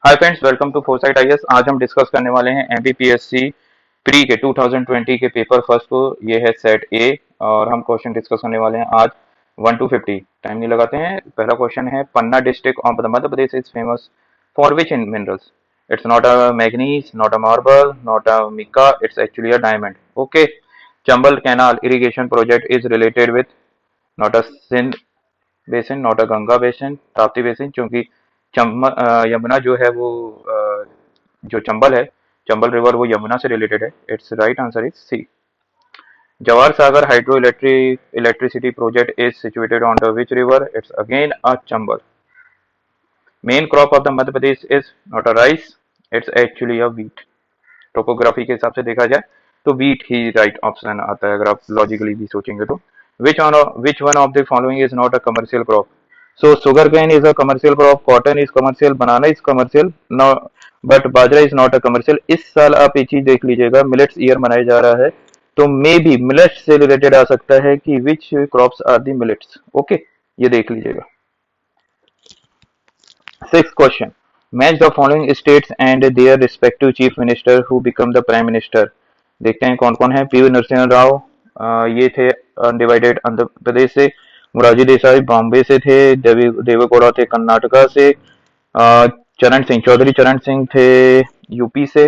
Hi friends, welcome to Foresight IAS. आज हम discuss करने वाले हैं एमपीपीएससी प्री के 2020 के पेपर फर्स्ट को। ये है सेट ए और हम क्वेश्चन डिस्कस करने वाले हैं आज 1 to 50। टाइम नहीं लगाते हैं। पहला क्वेश्चन है, Panna district of the Madhya Pradesh is famous for which in minerals? It's not a manganese, not a marble, not a mica, it's actually a diamond. Okay. Chambal canal irrigation project is related with not a Sindh basin, not a Ganga basin, Tapti basin, क्योंकि यमुना जो है वो जो चंबल है, Chambal river वो यमुना से related है। It's right answer is C. Jawahar Sagar hydro electricity project is situated on the which river? It's again a Chambal. Main crop of the Madhya Pradesh is not a rice, it's actually a wheat. Topography के हिसाब से देखा जाए तो wheat ही right option आता है, अगर आप लॉजिकली भी सोचेंगे तो। विच one of the following is not a commercial crop? So sugarcane is a commercial crop, cotton is commercial, banana is commercial, no, but bajra is not a commercial। इस साल आप एक चीज देख लीजिएगा, मिलेट्स ईयर मनाया जा रहा है, तो मे बी मिलेट्स से रिलेटेड आ सकता है कि which crops are the millets. Okay, ये देख लीजिएगा। Six question, match the following states and their respective chief minister who become the prime minister. देखते हैं कौन कौन है। पीवी नरसिम्हा राव, ये थे अनडिवाइडेड आंध्र प्रदेश से। मोरारजी देसाई बॉम्बे से थे। देवेगौड़ा थे कर्नाटका से। चरण सिंह, चौधरी चरण सिंह थे यूपी से।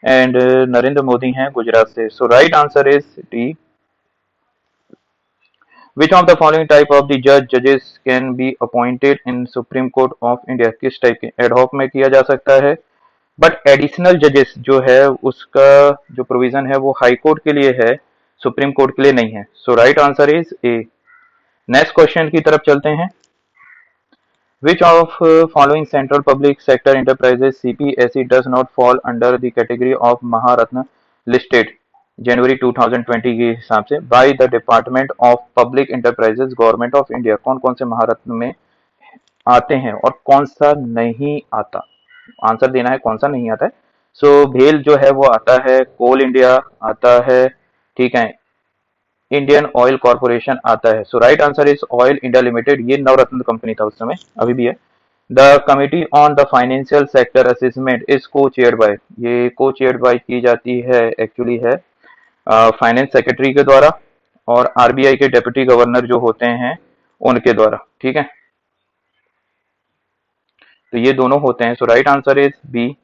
एंड नरेंद्र मोदी हैं गुजरात से। So right answer is D. Which of the following type of the जजेस can be appointed in supreme court of India? किस टाइप के? एडहॉक में किया जा सकता है, बट एडिशनल जजेस जो है उसका जो प्रोविजन है वो हाई कोर्ट के लिए है, सुप्रीम कोर्ट के लिए नहीं है। So right answer is A. Next question की तरफ चलते हैं। Which of following central public sector enterprises CPSE does not fall under the category of Maharatna listed जनवरी 2020 के हिसाब से by the department of public enterprises government of India? कौन कौन से महारत्न में आते हैं और कौन सा नहीं आता? आंसर देना है कौन सा नहीं आता है। सो भेल जो है वो आता है, कोल इंडिया आता है, ठीक है, इंडियन ऑयल कॉर्पोरेशन आता है। So right answer is oil India limited. ये नवरत्न कंपनी था उस समय, अभी भी है। The committee on the financial sector assessment is co chaired by, ये को चेयर्ड बाय की जाती है, एक्चुअली है फाइनेंस सेक्रेटरी के द्वारा और आरबीआई के डेप्यूटी गवर्नर जो होते हैं उनके द्वारा, ठीक है। तो ये दोनों होते हैं। So right answer is B.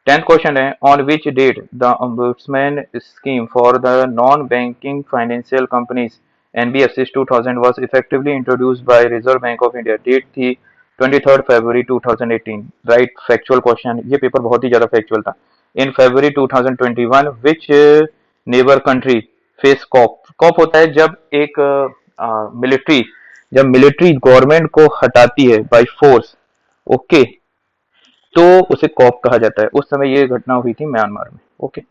10th question है, on which date the ombudsman scheme for the non banking financial companies NBFC 2000 was effectively introduced by Reserve Bank of India? Date थी 23 फरवरी 2018। राइट फैक्चुअल क्वेश्चन, ये paper बहुत ही ज्यादा factual था। In February 2021 which neighbour country face coup? Coup होता है जब एक मिलिट्री जब मिलिट्री गवर्नमेंट को हटाती है बाय फोर्स, ओके, तो उसे कॉप कहा जाता है। उस समय ये घटना हुई थी म्यांमार में। Okay.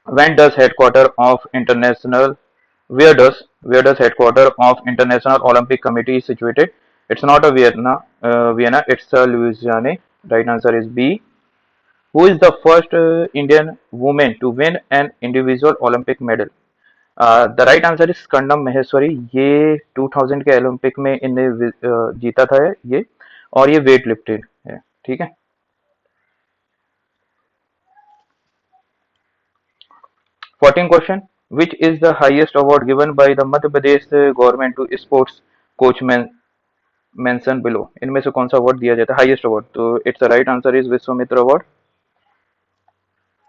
When does headquarter of international where does headquarter of international olympic committee situated? It's not a Vienna, it's a Louisiana. Right answer is B. Who is the first Indian women to win an individual olympic medal? The right answer is स्कंदम महेश्वरी। ये 2000 के Olympic में इन्हें जीता था ये, और ये वेट लिफ्टेड है, ठीक है। 14 question, which is the highest award given by the Madhya Pradesh government to sports coach mention below? इनमें से कौन सा अवार्ड दिया जाता है हाईएस्ट अवार्ड? तो it's right answer is Vishwamitra award.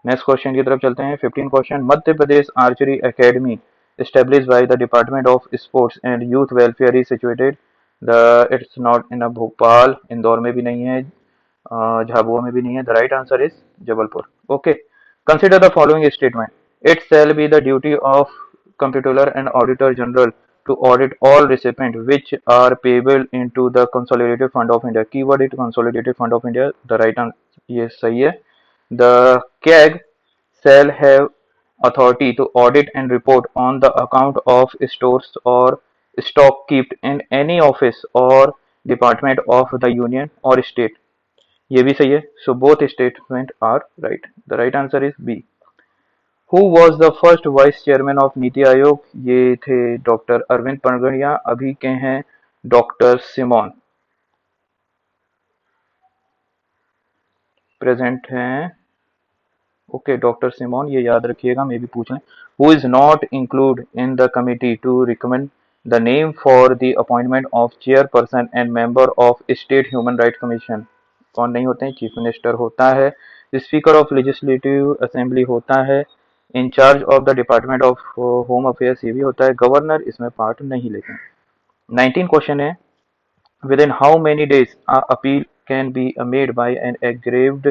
Next question की तरफ चलते हैं। 15 question, Madhya Pradesh archery academy established by the Department of Sports and Youth Welfare is situated the it's not in a Bhopal, Indore में भी नहीं है, झाबुआ में भी नहीं है। The right answer is Jabalpur. Okay. Consider the following statement, it shall be the duty of comptroller and auditor general to audit all recipient which are payable into the consolidated fund of India। Keyword it consolidated fund of India। The right answer ये सही है। The CAG shall have authority to audit and report on the account of stores or stock kept in any office or department of the union or state। ये भी सही है। So both statement are right. The right answer is B. Who was the first vice chairman of NITI Aayog? ये थे doctor Arvind Panagariya, अभी के हैं doctor Simon. Present हैं, ओके डॉक्टर सिमोन, ये याद रखिएगा, मे भी पूछ लें। Who is not include in the committee to recommend the name for the appointment of chairperson and member of state human right commission? कौन नहीं होते हैं? चीफ मिनिस्टर होता है, स्पीकर ऑफ लेजिस्लेटिव असेंबली होता है, incharge of the department of home affairs ये भी होता है, गवर्नर इसमें पार्ट नहीं लेते। 19 क्वेश्चन है, within how many days a appeal can be made by an aggrieved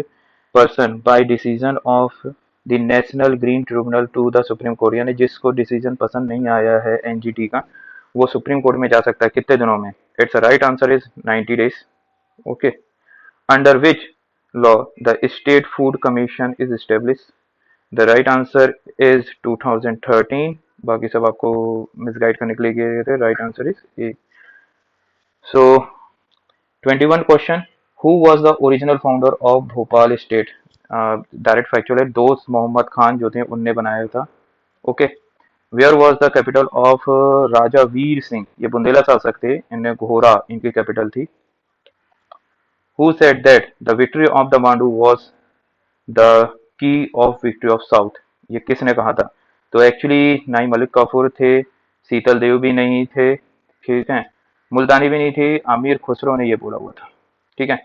person by decision of the National Green Tribunal to the Supreme Court? यानी जिसको डिसीजन पसंद नहीं आया है एनजीटी का, वो सुप्रीम कोर्ट में जा सकता है कितने दिनों में? It's right answer is 90 days. Okay, under which law the state food commission is establish? The right answer is 2013. बाकी सब आपको मिसगाइड करने के लिए किए गए थे. Right answer is A. So 21 question, who was the original founder of Bhopal state? Direct factual है, दोस्त मोहम्मद खान जो थे उनने बनाया था. Okay, where was the capital of Raja Veer Singh? ये बुंदेला शासक थे, इनने घोरा इनकी कैपिटल थी. Who said that the victory of the Mandu was the key of victory of south? ये किसने कहा था? तो एक्चुअली नाई मलिक काफूर थे, शीतल देव भी नहीं थे, ठीक है, मुल्तानी भी नहीं थी, आमिर खुसरो ने ये बोला हुआ था. ठीक है.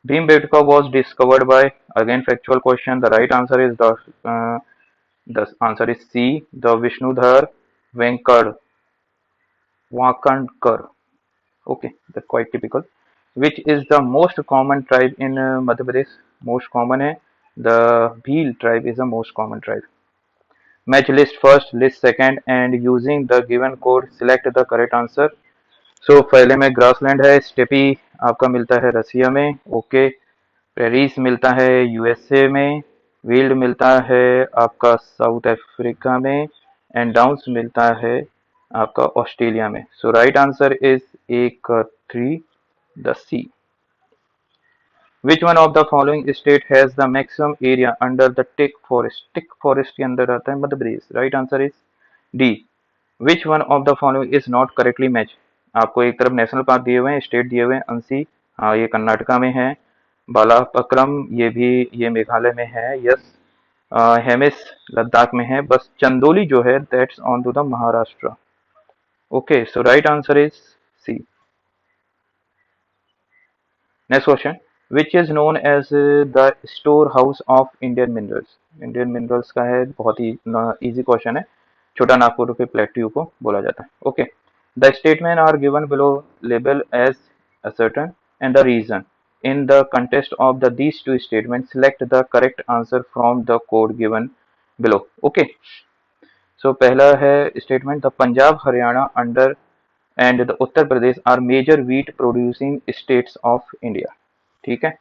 Bhimbetka was discovered by, again factual question, the right answer is the answer is C, the Vishnudhar Venkad Vakandkar. Okay, that's quite typical. Which is the most common tribe in Madhya Pradesh? Most common है, the Bhil tribe is the most common tribe. Match list first, list second, and using the given code select the correct answer. So पहले में grassland है, steppe आपका मिलता है रसिया में, okay, Paris मिलता है यूएसए में, विल्ड मिलता है आपका साउथ अफ्रीका में, एंड डाउन्स मिलता है आपका ऑस्ट्रेलिया में. सो राइट आंसर इज एक 3, the C. Which one of the following state has the maximum area under the teak forest? Teak forest के अंदर आता है Madhya Pradesh. Right answer is D. Which one of the following is not correctly match? आपको एक तरफ national park दिए हुए हैं, स्टेट दिए हुए हैं, अंसी, हाँ ये कर्नाटका में है, बालापक्रम ये भी ये मेघालय में है, यस, हेमिस लद्दाख में है, बस चंदोली जो है that's on to the Maharashtra. Okay, so right answer is C. Next question, which is known as the store house of Indian minerals? Indian minerals का है, बहुत ही इजी क्वेश्चन है, छोटा नागपुर के प्लेट्यू को बोला जाता है. Okay, the statement are given below label as ascertain and the reason. In the context of these two statements, select the correct answer from the code given below. Okay. So पहला है statement, the Punjab, Haryana under and the Uttar Pradesh are major wheat producing states of India. ठीक है.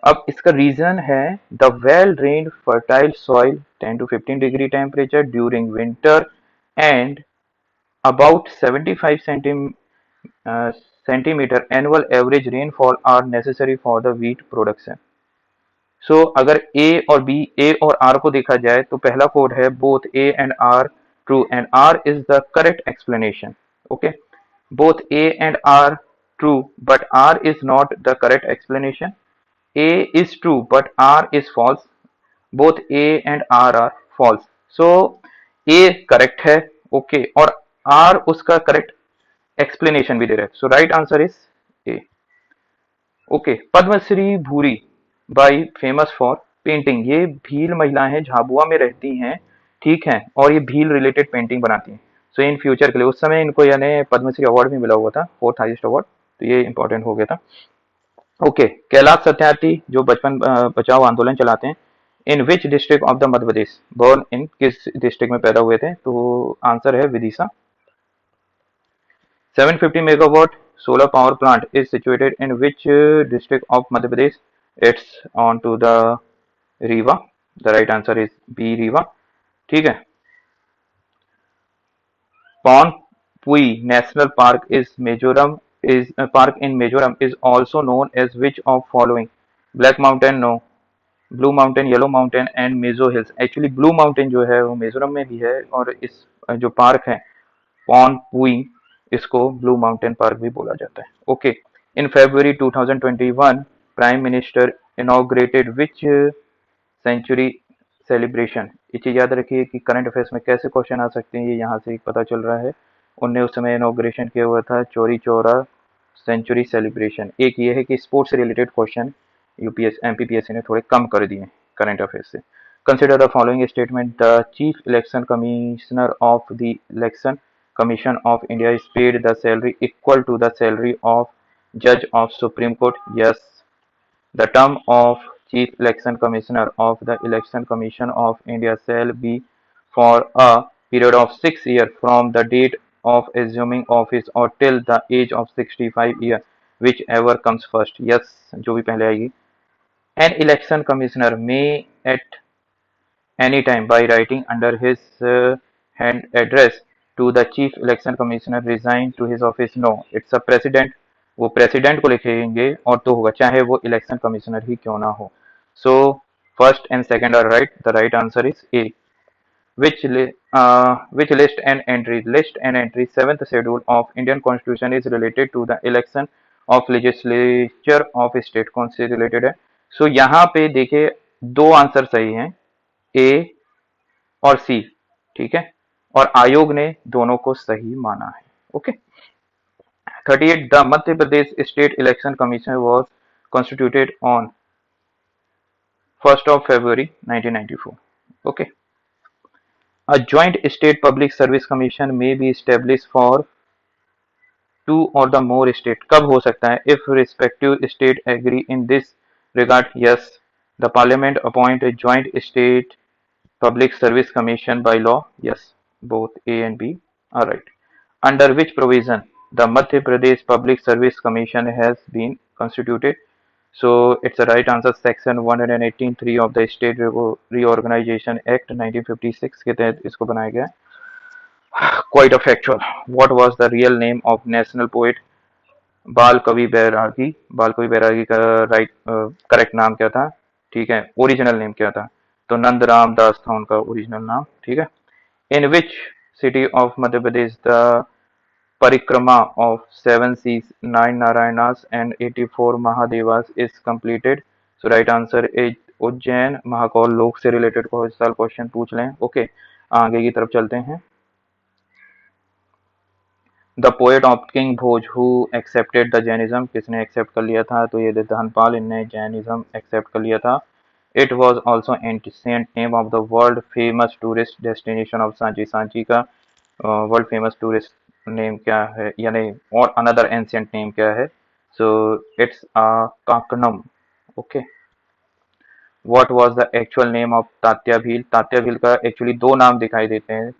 अब इसका reason है the well drained fertile soil, 10 to 15 degree temperature during winter and about 75 centimeter annual average rainfall are necessary for the wheat production. So अगर A और B, A और R को देखा जाए तो पहला कोड है both A and R true and R is the correct explanation. Okay, both A and R true but R is not the correct explanation. A is true but R is false. Both A and R are false. So A correct है, okay, और R उसका correct explanation भी दे रहे हैं. So right answer is A. Okay, Padmashri Bhuri Bai famous for painting, ये भील महिलाएं झाबुआ में रहती हैं, ठीक है, और ये भील रिलेटेड पेंटिंग बनाती हैं. सो इन फ्यूचर के लिए उस समय इनको यानी पद्मश्री अवार्ड भी मिला हुआ था, 4th हाईएस्ट अवार्ड, तो ये इंपॉर्टेंट हो गया था. ओके, कैलाश सत्यार्थी जो बचपन बचाओ आंदोलन चलाते हैं, in which district of the Madhya Pradesh born, in किस डिस्ट्रिक्ट में पैदा हुए थे? तो आंसर है Vidisha. 750 megawatt solar power plant is situated in which district of Madhya Pradesh? It's on to the Rewa. The right answer is B, Rewa. ठीक है. Pon Pui National Park is Mizoram is a park in Mizoram is also known as which of following? Black Mountain, no. Blue Mountain, Yellow Mountain and Mizo Hills. Actually Blue Mountain जो है वो मिजोरम में भी है, और इस जो park है पॉन पुई, इसको ब्लू माउंटेन पार्क भी बोला जाता है. Okay, in February 2021 prime minister inaugurated which century celebration. ये चीज याद रखिए कि करंट अफेयर्स में कैसे क्वेश्चन आ सकते हैं, ये यहाँ से पता चल रहा है। उनने उस समय इनॉग्रेशन किया हुआ था चौरी चौरा सेंचुरी सेलिब्रेशन। एक ये है कि स्पोर्ट्स से रिलेटेड क्वेश्चन यूपीएस एमपीपीएससी ने थोड़े कम कर दिए करंट अफेयर्स से। Consider the following statement, the chief election commissioner of the election commission of India is paid the salary equal to the salary of जज of supreme court. Yes, the term of Chief Election Commissioner of the Election Commission of India shall be for a period of 6 years from the date of assuming office or till the age of 65 years, whichever comes first. Yes, जो भी पहले आएगी। An election commissioner may at any time by writing under his hand address to the chief election commissioner resign to his office। No, it's a president। वो president को लिखेंगे और तो होगा चाहे वो इलेक्शन कमिश्नर ही क्यों ना हो। So first and second are right, the right answer is A. which list and entry seventh schedule of Indian Constitution is related to the election of legislature of state। कौन से related है? सो यहाँ पे देखिए दो आंसर सही हैं, ए और सी, ठीक है, और आयोग ने दोनों को सही माना है। Okay. 38 the Madhya Pradesh state election commission was constituted on 1st of February 1994। Okay. A joint state public service commission may be established for two or the more state। कब हो सकता है? If respective state agree in this regard। yes, the parliament appoint a joint state public service commission by law। yes, both A and B are right। Under which provision the Madhya Pradesh Public Service Commission has been constituted? So it's a right answer, section 118(3) of the State Reorganization Act 1956 के तहत इसको बनाया गया। Quite a factual। What was the real name of national poet? बाल कवि बैरागी। बाल कवि बैरागी का राइट करेक्ट नाम क्या था? ठीक है, ओरिजिनल नेम क्या था? तो नंदराम दास था उनका ओरिजिनल नाम। ठीक है। In which city of Madhya Pradesh the parikrama of 7 seas, 9 Narayanas and 84 Mahadevas is completed। So right answer is Ujjain. Mahakal Lok से रिलेटेड को इस साल क्वेश्चन पूछ लें। ओके, आगे की तरफ चलते हैं। The poet of king Bhoj who accepted the Jainism. किसने एक्सेप्ट कर लिया था? तो ये धनपाल, इनने जैनिज्म एक्सेप्ट कर लिया था। It was also ancient name of the world famous tourist destination of Sanchi. Sanchi का वर्ल्ड फेमस टूरिस्ट नेम क्या है, यानी और अनदर एंशियंट नेम क्या है? सो इट्स काकनम। Okay. What was the actual name of Tatya Bhil? Tatya Bhil का एक्चुअली दो नाम दिखाई देते हैं,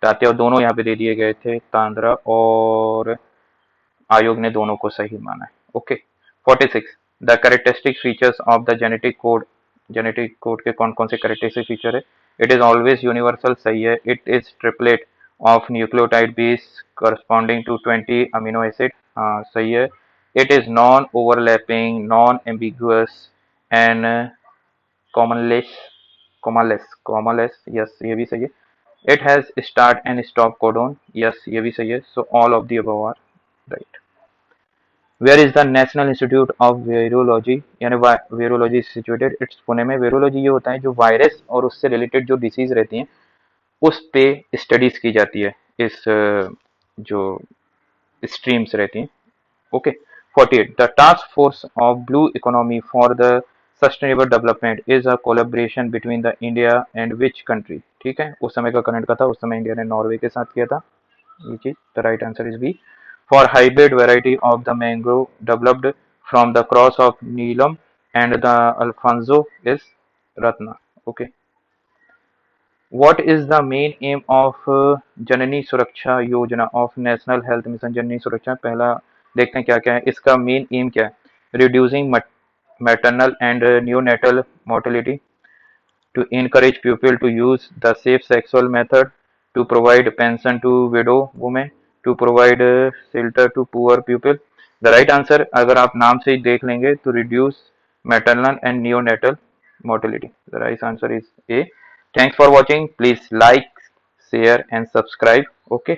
तात्या दोनों यहाँ पे दे दिए गए थे, तांद्रा, और आयोग ने दोनों को सही माना है। Okay. 46 the characteristic features of the genetic code. Genetic code के कौन कौन से कैरेक्टरिस्टिक फीचर है? इट इज ऑलवेज यूनिवर्सल, सही है। It is triplet of nucleotide base corresponding to 20 amino acid, हाँ सही है। It is non-overlapping, non-ambiguous and commaless, yes ये भी सही है। It has start and stop codon, yes ये भी सही है। So all of the above are right। Where is the National Institute of Virology, यानी वायरोलॉजी सिचुएटेड? इट्स पुणे में। वायरोलॉजी ये होता है जो वायरस और उससे रिलेटेड जो डिसीज रहती हैं उस पे स्टडीज की जाती है, इस जो स्ट्रीम्स रहती हैं। Okay. 48 the task force of blue economy for the sustainable development is a collaboration between the India and which country? ठीक है, उस समय का करंट का था, उस समय इंडिया ने नॉर्वे के साथ किया था ये चीज। The right answer is B. For hybrid variety of the mango developed from the cross of Neelam and the Alphonso is Ratna. Okay. What is the main aim of Janani Suraksha Yojana of national health mission? Janani Suraksha पहला देखते हैं क्या क्या है इसका main M क्या है? Reducing maternal and neonatal mortality, to encourage people to use the safe sexual method, to provide pension to widow women, to provide shelter to poor people। The right answer अगर आप नाम से ही देख लेंगे तो reduce maternal and neonatal mortality। The right answer is A। Thanks for watching। Please like, share and subscribe। Okay।